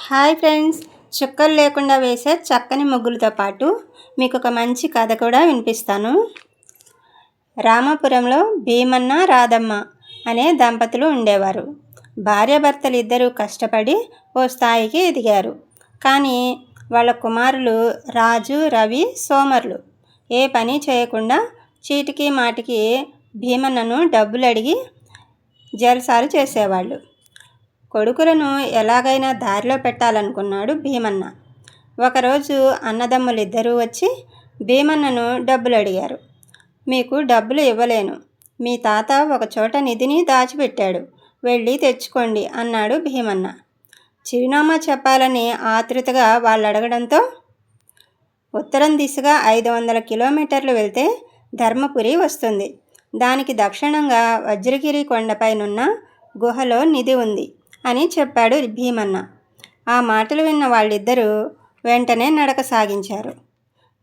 Hi friends, చుక్కలు లేకుండా వేసే చక్కని ముగ్గులతో పాటు మీకు ఒక మంచి కథ కూడా వినిపిస్తాను. రామాపురంలో భీమన్న రాధమ్మ అనే దంపతులు ఉండేవారు. భార్యాభర్తలు ఇద్దరూ కష్టపడి ఓ స్థాయికి ఎదిగారు. కానీ వాళ్ళ కుమారులు రాజు, రవి సోమరులు ఏ పని చేయకుండా చీటికి మాటికి భీమన్నను డబ్బులు అడిగి జల్సాలు చేసేవాళ్ళు. కొడుకులను ఎలాగైనా దారిలో పెట్టాలనుకున్నాడు భీమన్న. ఒకరోజు అన్నదమ్ములిద్దరూ వచ్చి భీమన్నను డబ్బులు అడిగారు. మీకు డబ్బులు ఇవ్వలేను, మీ తాత ఒకచోట నిధిని దాచిపెట్టాడు, వెళ్ళి తెచ్చుకోండి అన్నాడు భీమన్న. చిరునామా చెప్పాలని ఆతృతగా వాళ్ళు అడగడంతో ఉత్తరం దిశగా 500 కిలోమీటర్లు వెళ్తే ధర్మపురి వస్తుంది. దానికి దక్షిణంగా వజ్రగిరి కొండపైనున్న గుహలో నిధి ఉంది అని చెప్పాడు భీమన్న. ఆ మాటలు విన్న వాళ్ళిద్దరూ వెంటనే నడక సాగించారు.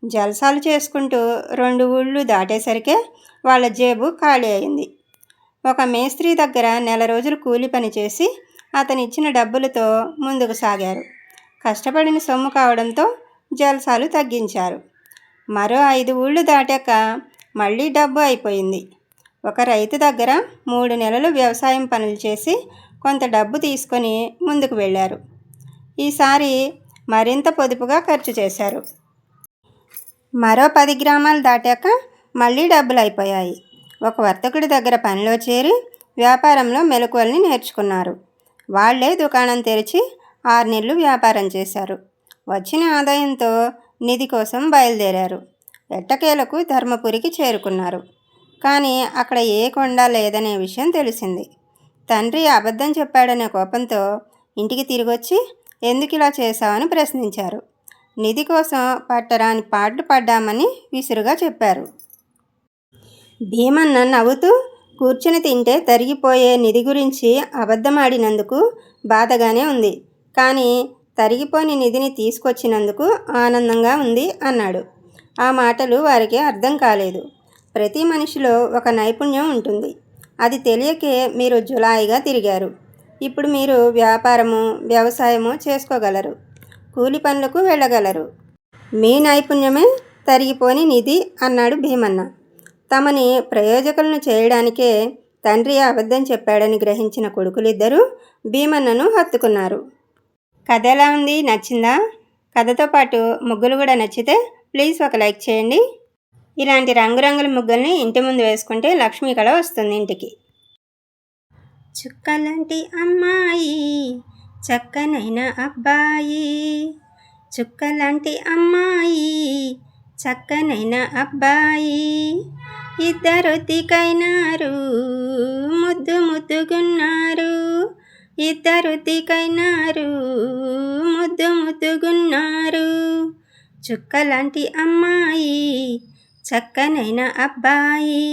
జల్సాలు చేసుకుంటూ 2 ఊళ్ళు దాటేసరికే వాళ్ళ జేబు ఖాళీ అయింది. ఒక మేస్త్రి దగ్గర నెల రోజులు కూలి పని చేసి అతనిచ్చిన డబ్బులతో ముందుకు సాగారు. కష్టపడిన సొమ్ము కావడంతో జల్సాలు తగ్గించారు. మరో 5 ఊళ్ళు దాటాక మళ్ళీ డబ్బు అయిపోయింది. ఒక రైతు దగ్గర 3 నెలలు వ్యవసాయం పనులు చేసి కొంత డబ్బు తీసుకొని ముందుకు వెళ్ళారు. ఈసారి మరింత పొదుపుగా ఖర్చు చేశారు. మరో 10 గ్రామాలు దాటాక మళ్ళీ డబ్బులు అయిపోయాయి. ఒక వర్తకుడి దగ్గర పనిలో చేరి వ్యాపారంలో మెలకువల్ని నేర్చుకున్నారు. వాళ్లే దుకాణం తెరిచి 6 నెలలు వ్యాపారం చేశారు. వచ్చిన ఆదాయంతో నిధి కోసం బయలుదేరారు. ఎట్టకేలకు ధర్మపురికి చేరుకున్నారు. కానీ అక్కడ ఏ కొండ లేదనే విషయం తెలిసింది. తండ్రి అబద్ధం చెప్పాడనే కోపంతో ఇంటికి తిరిగొచ్చి ఎందుకు ఇలా చేశావని ప్రశ్నించారు. నిధి కోసం పట్టరాని పాటలు పడ్డామని విసురుగా చెప్పారు. భీమన్న నవ్వుతూ కూర్చుని తింటే తరిగిపోయే నిధి గురించి అబద్ధమాడినందుకు బాధగానే ఉంది, కానీ తరిగిపోని నిధిని తీసుకొచ్చినందుకు ఆనందంగా ఉంది అన్నాడు. ఆ మాటలు వారికి అర్థం కాలేదు. ప్రతి మనిషిలో ఒక నైపుణ్యం ఉంటుంది. అది తెలియకే మీరు జులాయిగా తిరిగారు. ఇప్పుడు మీరు వ్యాపారము, వ్యవసాయము చేసుకోగలరు, కూలి పనులకు వెళ్ళగలరు. మీ నైపుణ్యమే తరిగిపోని నిధి అన్నాడు భీమన్న. తమని ప్రయోజకులను చేయడానికే తండ్రి అబద్ధం చెప్పాడని గ్రహించిన కొడుకులిద్దరూ భీమన్నను హత్తుకున్నారు. కథ ఎలా ఉంది? నచ్చిందా? కథతో పాటు ముగ్గులు కూడా నచ్చితే ప్లీజ్ ఒక లైక్ చేయండి. ఇలాంటి రంగురంగుల ముగ్గుల్ని ఇంటి ముందు వేసుకుంటే లక్ష్మీ కళ వస్తుంది ఇంటికి. చుక్కలాంటి అమ్మాయి, చక్కనైన అబ్బాయి, చుక్కలాంటి అమ్మాయి, చక్కనైన అబ్బాయి, ఇద్దరు తికైనారు, ముద్దు ముద్దుగున్నారు, ఇద్దరు తికైనారు, ముద్దు ముద్దుగున్నారు, చుక్కలాంటి అమ్మాయి, చక్కనైన అబ్బాయి.